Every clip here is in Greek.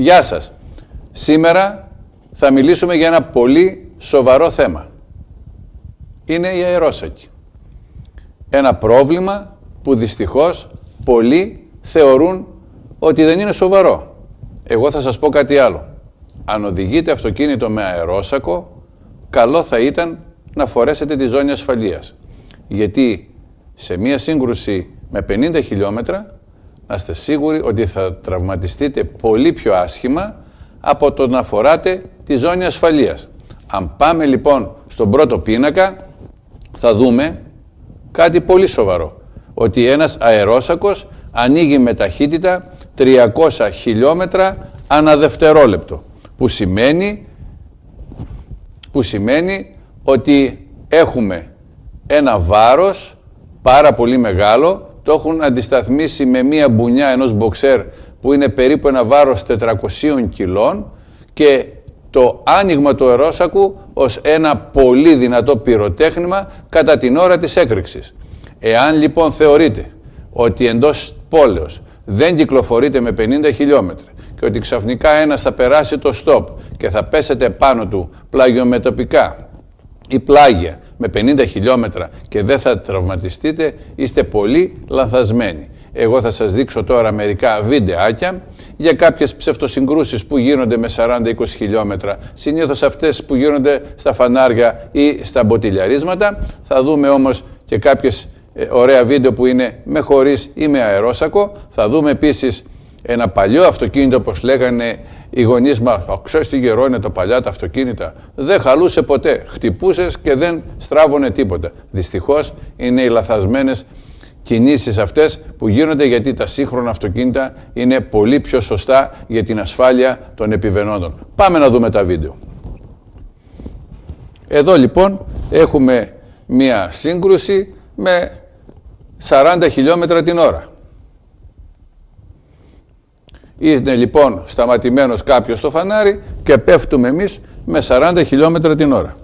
Γεια σας. Σήμερα θα μιλήσουμε για ένα πολύ σοβαρό θέμα. Είναι η αερόσακη. Ένα πρόβλημα που δυστυχώς πολλοί θεωρούν ότι δεν είναι σοβαρό. Εγώ θα σας πω κάτι άλλο. Αν οδηγείτε αυτοκίνητο με αερόσακο, καλό θα ήταν να φορέσετε τη ζώνη ασφαλείας. Γιατί σε μία σύγκρουση με 50 χιλιόμετρα, να είστε σίγουροι ότι θα τραυματιστείτε πολύ πιο άσχημα από το να φοράτε τη ζώνη ασφαλείας. Αν πάμε λοιπόν στον πρώτο πίνακα, θα δούμε κάτι πολύ σοβαρό. Ότι ένας αερόσακος ανοίγει με ταχύτητα 300 χιλιόμετρα ανά δευτερόλεπτο. Που σημαίνει ότι έχουμε ένα βάρος πάρα πολύ μεγάλο. Το έχουν αντισταθμίσει με μία μπουνιά ενός μποξέρ που είναι περίπου ένα βάρος 400 κιλών και το άνοιγμα του αερόσακου ως ένα πολύ δυνατό πυροτέχνημα κατά την ώρα της έκρηξης. Εάν λοιπόν θεωρείτε ότι εντός πόλεως δεν κυκλοφορείτε με 50 χιλιόμετρα και ότι ξαφνικά ένας θα περάσει το stop και θα πέσετε πάνω του πλαγιομετωπικά ή πλάγια με 50 χιλιόμετρα και δεν θα τραυματιστείτε, είστε πολύ λανθασμένοι. Εγώ θα σας δείξω τώρα μερικά βιντεάκια για κάποιες ψευτοσυγκρούσεις που γίνονται με 40-20 χιλιόμετρα, συνήθως αυτές που γίνονται στα φανάρια ή στα μποτιλιαρίσματα. Θα δούμε όμως και κάποιες ωραία βίντεο που είναι με χωρίς ή με αερόσακο. Θα δούμε επίσης ένα παλιό αυτοκίνητο, όπως λέγανε οι γονείς μας, ξέρεις τι γερό είναι τα παλιά τα αυτοκίνητα. Δεν χαλούσε ποτέ, χτυπούσες και δεν στράβωνε τίποτα. Δυστυχώς είναι οι λαθασμένες κινήσεις αυτές που γίνονται, γιατί τα σύγχρονα αυτοκίνητα είναι πολύ πιο σωστά για την ασφάλεια των επιβαινόντων. Πάμε να δούμε τα βίντεο. Εδώ λοιπόν έχουμε μία σύγκρουση με 40 χιλιόμετρα την ώρα. Είναι λοιπόν σταματημένος κάποιος στο φανάρι και πέφτουμε εμείς με 40 χιλιόμετρα την ώρα.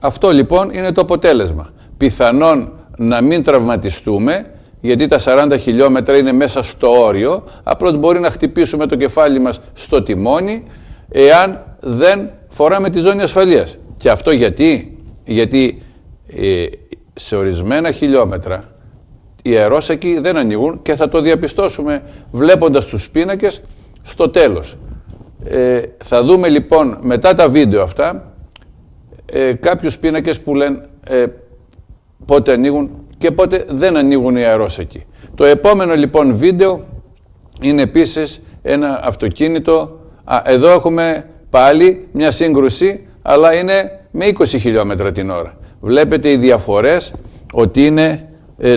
Αυτό λοιπόν είναι το αποτέλεσμα. Πιθανόν να μην τραυματιστούμε, γιατί τα 40 χιλιόμετρα είναι μέσα στο όριο, απλώς μπορεί να χτυπήσουμε το κεφάλι μας στο τιμόνι, εάν δεν φοράμε τη ζώνη ασφαλείας. Και αυτό γιατί σε ορισμένα χιλιόμετρα οι αερόσακοι δεν ανοίγουν και θα το διαπιστώσουμε βλέποντας τους πίνακες στο τέλος. Θα δούμε λοιπόν μετά τα βίντεο αυτά κάποιους πίνακες που λένε πότε ανοίγουν και πότε δεν ανοίγουν οι αερόσακοι. Το επόμενο λοιπόν βίντεο είναι επίσης ένα αυτοκίνητο. Εδώ έχουμε πάλι μια σύγκρουση, αλλά είναι με 20 χιλιόμετρα την ώρα. Βλέπετε οι διαφορές ότι είναι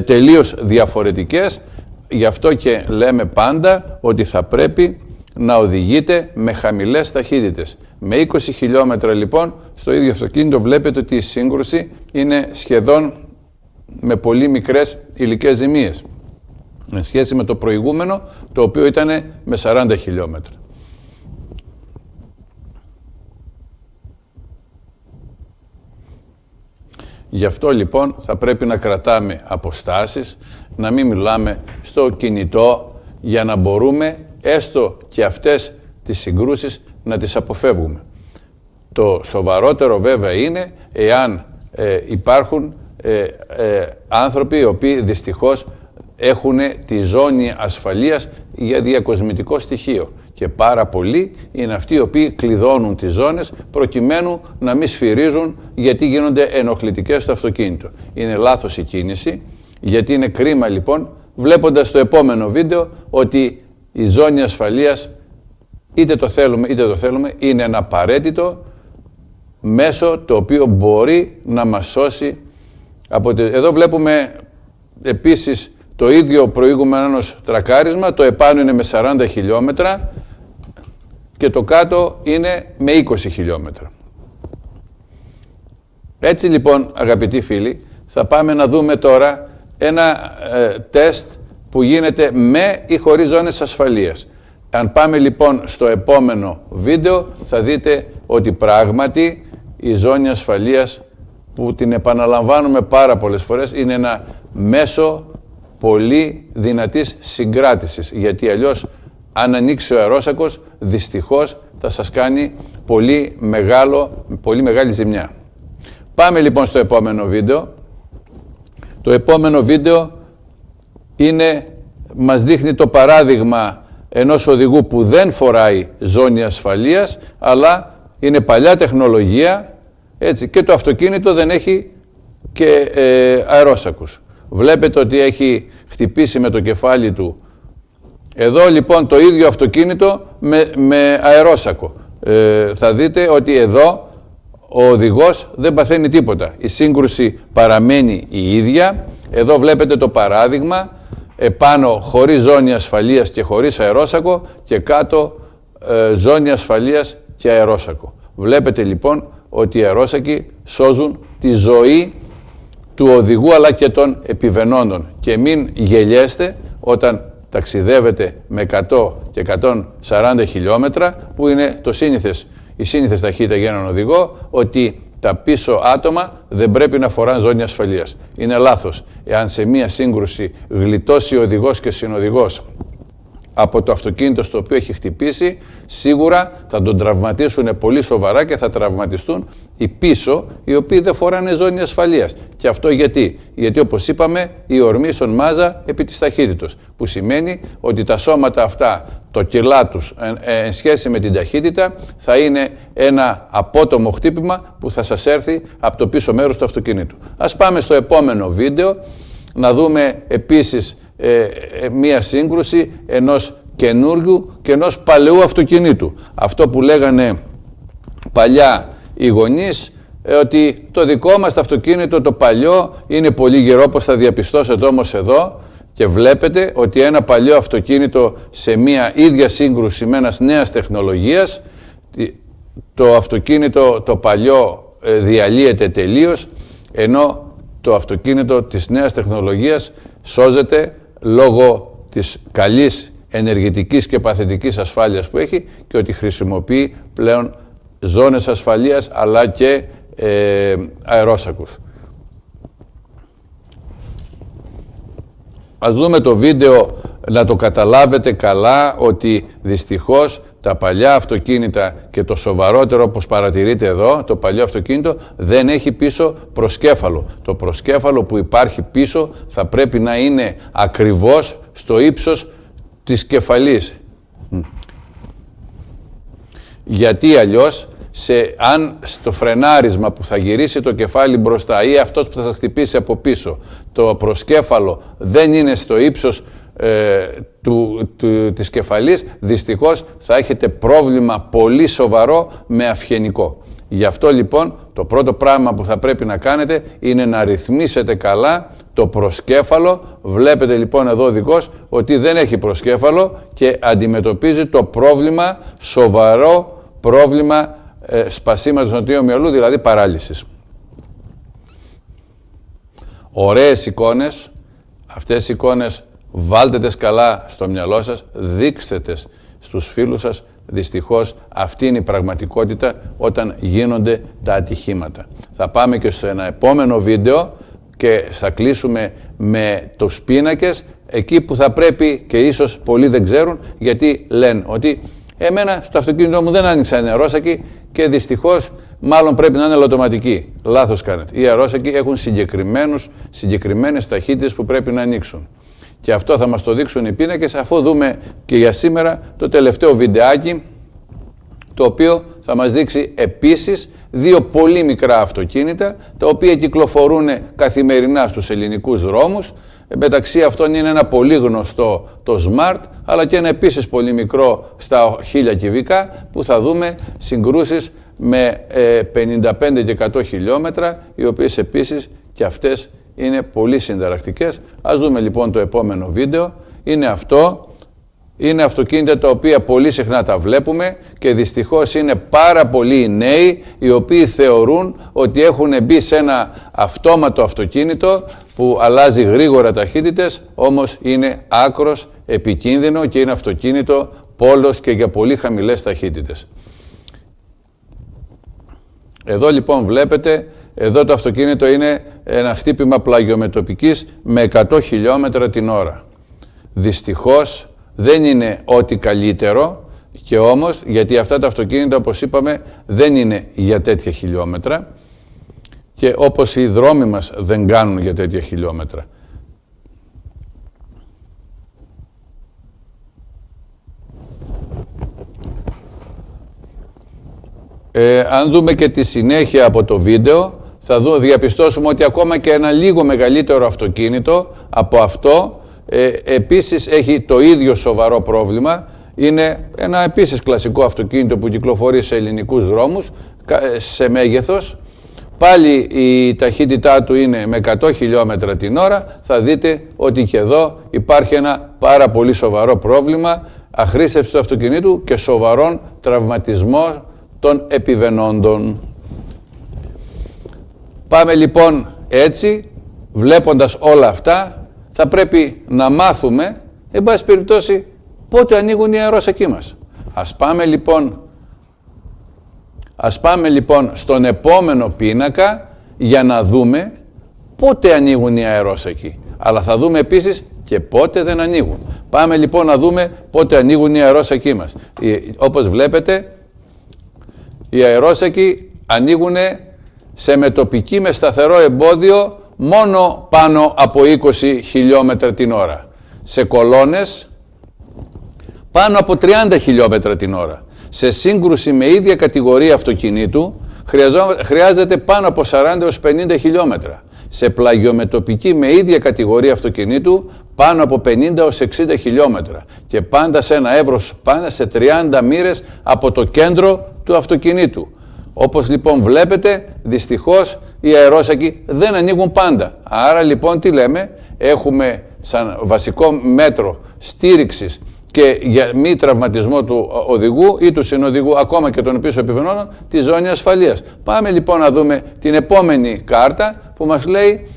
τελείως διαφορετικές, γι' αυτό και λέμε πάντα ότι θα πρέπει να οδηγείτε με χαμηλές ταχύτητες. Με 20 χιλιόμετρα λοιπόν στο ίδιο αυτοκίνητο βλέπετε ότι η σύγκρουση είναι σχεδόν με πολύ μικρές υλικές ζημίες εν σχέση με το προηγούμενο, το οποίο ήταν με 40 χιλιόμετρα. Γι' αυτό λοιπόν θα πρέπει να κρατάμε αποστάσεις, να μην μιλάμε στο κινητό, για να μπορούμε έστω και αυτές τις συγκρούσεις να τις αποφεύγουμε. Το σοβαρότερο βέβαια είναι εάν υπάρχουν άνθρωποι οι οποίοι δυστυχώς έχουν τη ζώνη ασφαλείας για διακοσμητικό στοιχείο. Και πάρα πολλοί είναι αυτοί οι οποίοι κλειδώνουν τις ζώνες προκειμένου να μην σφυρίζουν, γιατί γίνονται ενοχλητικές στο αυτοκίνητο. Είναι λάθος η κίνηση, γιατί είναι κρίμα λοιπόν βλέποντας το επόμενο βίντεο ότι η ζώνη ασφαλείας, είτε το θέλουμε, είναι ένα απαραίτητο μέσο το οποίο μπορεί να μας σώσει από εδώ βλέπουμε επίσης το ίδιο προηγούμενος τρακάρισμα, το επάνω είναι με 40 χιλιόμετρα και το κάτω είναι με 20 χιλιόμετρα. Έτσι λοιπόν αγαπητοί φίλοι, θα πάμε να δούμε τώρα ένα τεστ που γίνεται με ή χωρίς ζώνες ασφαλείας. Αν πάμε λοιπόν στο επόμενο βίντεο θα δείτε ότι πράγματι η ζώνη ασφαλείας, που την επαναλαμβάνουμε πάρα πολλές φορές, είναι ένα μέσο πολύ δυνατής συγκράτησης, γιατί αλλιώς αν ανοίξει ο αερόσακος, δυστυχώς θα σας κάνει πολύ μεγάλη ζημιά. Πάμε λοιπόν στο επόμενο βίντεο. Το επόμενο βίντεο μας δείχνει το παράδειγμα ενός οδηγού που δεν φοράει ζώνη ασφαλείας, αλλά είναι παλιά τεχνολογία, έτσι, και το αυτοκίνητο δεν έχει και αερόσακους. Βλέπετε ότι έχει χτυπήσει με το κεφάλι του. Εδώ λοιπόν το ίδιο αυτοκίνητο με αερόσακο. Θα δείτε ότι εδώ ο οδηγός δεν παθαίνει τίποτα. Η σύγκρουση παραμένει η ίδια. Εδώ βλέπετε το παράδειγμα, επάνω χωρίς ζώνη ασφαλείας και χωρίς αερόσακο και κάτω ζώνη ασφαλείας και αερόσακο. Βλέπετε λοιπόν ότι οι αερόσακοι σώζουν τη ζωή του οδηγού αλλά και των επιβαινόντων. Και μην γελιέστε όταν ταξιδεύετε με 100 και 140 χιλιόμετρα, που είναι η σύνηθες ταχύτητα για έναν οδηγό, ότι τα πίσω άτομα δεν πρέπει να φοράνε ζώνη ασφαλείας. Είναι λάθος. Εάν σε μία σύγκρουση γλιτώσει ο οδηγός και συνοδηγός από το αυτοκίνητο στο οποίο έχει χτυπήσει, σίγουρα θα τον τραυματίσουν πολύ σοβαρά και θα τραυματιστούν οι πίσω, οι οποίοι δεν φοράνε ζώνη ασφαλείας. Και αυτό γιατί? Γιατί όπως είπαμε, η ορμήσον μάζα επί της ταχύτητος, που σημαίνει ότι τα σώματα αυτά, το κιλά τους εν σχέση με την ταχύτητα, θα είναι ένα απότομο χτύπημα που θα σας έρθει από το πίσω μέρος του αυτοκινήτου. Ας πάμε στο επόμενο βίντεο να δούμε επίσης μία σύγκρουση ενός καινούριου και ενός παλαιού αυτοκινήτου. Αυτό που λέγανε παλιά οι γονείς, ότι το δικό μας το αυτοκίνητο το παλιό είναι πολύ γερό, όπως θα διαπιστώσετε όμως εδώ, και βλέπετε ότι ένα παλιό αυτοκίνητο σε μία ίδια σύγκρουση με ένας νέας τεχνολογίας, το αυτοκίνητο το παλιό διαλύεται τελείως, ενώ το αυτοκίνητο της νέας τεχνολογίας σώζεται λόγω της καλής ενεργητικής και παθητικής ασφάλειας που έχει και ότι χρησιμοποιεί πλέον ζώνες ασφαλείας αλλά και αερόσακους. Ας δούμε το βίντεο να το καταλάβετε καλά, ότι δυστυχώς τα παλιά αυτοκίνητα και το σοβαρότερο, όπως παρατηρείτε εδώ, το παλιό αυτοκίνητο δεν έχει πίσω προσκέφαλο. Το προσκέφαλο που υπάρχει πίσω θα πρέπει να είναι ακριβώς στο ύψος της κεφαλής. Γιατί αλλιώς, αν στο φρενάρισμα που θα γυρίσει το κεφάλι μπροστά ή αυτός που θα σας χτυπήσει από πίσω, το προσκέφαλο δεν είναι στο ύψος της κεφαλής, δυστυχώς θα έχετε πρόβλημα πολύ σοβαρό με αυγενικό. Γι' αυτό λοιπόν το πρώτο πράγμα που θα πρέπει να κάνετε είναι να ρυθμίσετε καλά το προσκέφαλο. Βλέπετε λοιπόν εδώ ο οδηγός ότι δεν έχει προσκέφαλο και αντιμετωπίζει το πρόβλημα, σοβαρό πρόβλημα σπασίματος νοτιού μυαλού, δηλαδή παράλυσης. Ωραίες εικόνες, αυτές οι εικόνες βάλτε τες καλά στο μυαλό σας, δείξτε τες στους φίλους σας. Δυστυχώς αυτή είναι η πραγματικότητα όταν γίνονται τα ατυχήματα. Θα πάμε και σε ένα επόμενο βίντεο και θα κλείσουμε με τους πίνακες, εκεί που θα πρέπει, και ίσως πολλοί δεν ξέρουν, γιατί λένε ότι εμένα στο αυτοκίνητό μου δεν άνοιξαν αερόσακοι και δυστυχώς μάλλον πρέπει να είναι ελαττωματικοί. Λάθος κάνετε. Οι αερόσακοι έχουν συγκεκριμένες ταχύτητες που πρέπει να ανοίξουν. Και αυτό θα μας το δείξουν οι πίνακες, αφού δούμε και για σήμερα το τελευταίο βιντεάκι, το οποίο θα μας δείξει επίσης δύο πολύ μικρά αυτοκίνητα, τα οποία κυκλοφορούν καθημερινά στους ελληνικούς δρόμους. Μεταξύ αυτών είναι ένα πολύ γνωστό, το Smart, αλλά και ένα επίσης πολύ μικρό στα 1000 κυβικά, που θα δούμε συγκρούσεις με 55 και 100 χιλιόμετρα, οι οποίες επίσης και αυτές είναι πολύ συνταρακτικές. Ας δούμε λοιπόν το επόμενο βίντεο. Είναι αυτοκίνητα τα οποία πολύ συχνά τα βλέπουμε και δυστυχώς είναι πάρα πολλοί νέοι οι οποίοι θεωρούν ότι έχουν μπει σε ένα αυτόματο αυτοκίνητο που αλλάζει γρήγορα ταχύτητες, όμως είναι άκρος επικίνδυνο και είναι αυτοκίνητο πόλος και για πολύ χαμηλές ταχύτητες. Εδώ λοιπόν βλέπετε εδώ το αυτοκίνητο είναι ένα χτύπημα πλαγιομετωπικής με 100 χιλιόμετρα την ώρα. Δυστυχώς δεν είναι ό,τι καλύτερο, και όμως, γιατί αυτά τα αυτοκίνητα, όπως είπαμε, δεν είναι για τέτοια χιλιόμετρα, και όπως οι δρόμοι μας δεν κάνουν για τέτοια χιλιόμετρα. Αν δούμε και τη συνέχεια από το βίντεο, θα διαπιστώσουμε ότι ακόμα και ένα λίγο μεγαλύτερο αυτοκίνητο από αυτό επίσης έχει το ίδιο σοβαρό πρόβλημα. Είναι ένα επίσης κλασικό αυτοκίνητο που κυκλοφορεί σε ελληνικούς δρόμους, σε μέγεθος. Πάλι η ταχύτητά του είναι με 100 χιλιόμετρα την ώρα. Θα δείτε ότι και εδώ υπάρχει ένα πάρα πολύ σοβαρό πρόβλημα αχρήστευσης του αυτοκινήτου και σοβαρών τραυματισμών των επιβαινόντων. Πάμε λοιπόν έτσι, βλέποντας όλα αυτά, θα πρέπει να μάθουμε, εν πάση περιπτώσει, πότε ανοίγουν οι αερόσακοι μας. Ας πάμε λοιπόν στον επόμενο πίνακα για να δούμε πότε ανοίγουν οι αερόσακοι. Αλλά θα δούμε επίσης και πότε δεν ανοίγουν. Πάμε λοιπόν να δούμε πότε ανοίγουν οι αερόσακοι μας. Όπως βλέπετε, οι αερόσακοι ανοίγουν σε μετωπική με σταθερό εμπόδιο μόνο πάνω από 20 χιλιόμετρα την ώρα. Σε κολόνες πάνω από 30 χιλιόμετρα την ώρα. Σε σύγκρουση με ίδια κατηγορία αυτοκινήτου χρειάζεται πάνω από 40 έως 50 χιλιόμετρα. Σε πλαγιομετωπική με ίδια κατηγορία αυτοκινήτου πάνω από 50 έως 60 χιλιόμετρα. Και πάντα σε ένα εύρος, πάντα σε 30 μοίρες από το κέντρο του αυτοκινήτου. Όπως λοιπόν βλέπετε, δυστυχώς οι αερόσακοι δεν ανοίγουν πάντα. Άρα λοιπόν τι λέμε, έχουμε σαν βασικό μέτρο στήριξης και για μη τραυματισμό του οδηγού ή του συνοδηγού, ακόμα και των πίσω επιβαινόντων, τη ζώνη ασφαλείας. Πάμε λοιπόν να δούμε την επόμενη κάρτα που μας λέει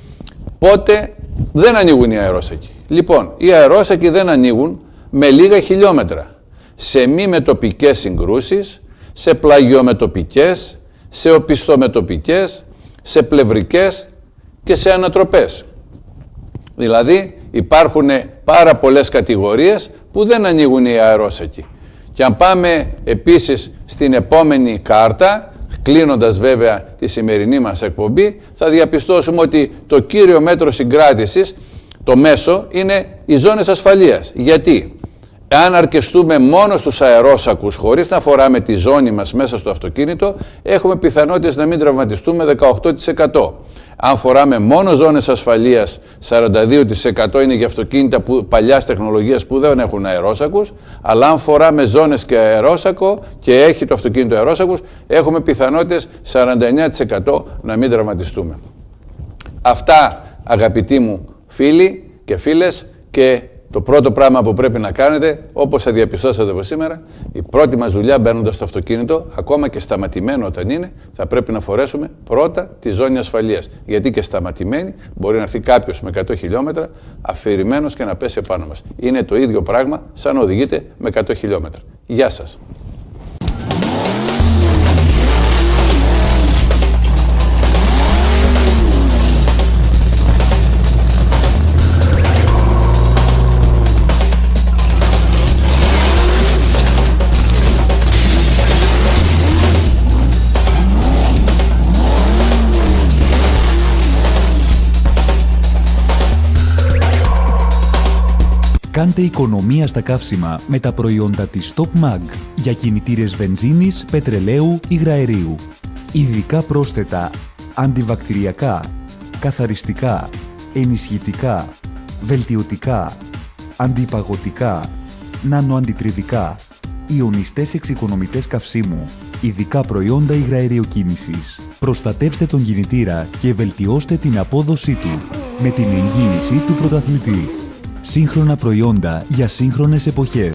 πότε δεν ανοίγουν οι αερόσακοι. Λοιπόν, οι αερόσακοι δεν ανοίγουν με λίγα χιλιόμετρα. Σε μη μετωπικές συγκρούσεις, σε πλαγιομετωπικές, σε οπισθομετωπικές, σε πλευρικές και σε ανατροπές. Δηλαδή υπάρχουν πάρα πολλές κατηγορίες που δεν ανοίγουν οι αερόσακοι. Και αν πάμε επίσης στην επόμενη κάρτα, κλείνοντας βέβαια τη σημερινή μας εκπομπή, θα διαπιστώσουμε ότι το κύριο μέτρο συγκράτησης, το μέσο, είναι οι ζώνες ασφαλείας. Γιατί? Αν αρκεστούμε μόνο στους αερόσακους χωρίς να φοράμε τη ζώνη μας μέσα στο αυτοκίνητο, έχουμε πιθανότητες να μην τραυματιστούμε 18%. Αν φοράμε μόνο ζώνες ασφαλείας, 42% είναι για αυτοκίνητα παλιάς τεχνολογίας που δεν έχουν αερόσακους, αλλά αν φοράμε ζώνες και αερόσακο και έχει το αυτοκίνητο αερόσακους, έχουμε πιθανότητες 49% να μην τραυματιστούμε. Αυτά, αγαπητοί μου φίλοι και φίλες, και το πρώτο πράγμα που πρέπει να κάνετε, όπως θα διαπιστώσατε από σήμερα, η πρώτη μας δουλειά μπαίνοντας στο αυτοκίνητο, ακόμα και σταματημένο όταν είναι, θα πρέπει να φορέσουμε πρώτα τη ζώνη ασφαλείας. Γιατί και σταματημένη μπορεί να έρθει κάποιος με 100 χιλιόμετρα αφηρημένος και να πέσει επάνω μας. Είναι το ίδιο πράγμα σαν να οδηγείτε με 100 χιλιόμετρα. Γεια σας. Κάντε οικονομία στα καύσιμα με τα προϊόντα της Top Mag για κινητήρες βενζίνης, πετρελαίου, υγραερίου. Ειδικά πρόσθετα, αντιβακτηριακά, καθαριστικά, ενισχυτικά, βελτιωτικά, αντιπαγωτικά, νανοαντιτριβικά, ιονιστές εξοικονομητές καυσίμου, ειδικά προϊόντα υγραεριοκίνησης. Προστατεύστε τον κινητήρα και βελτιώστε την απόδοσή του με την εγγύηση του πρωταθλητή. Σύγχρονα προϊόντα για σύγχρονες εποχές.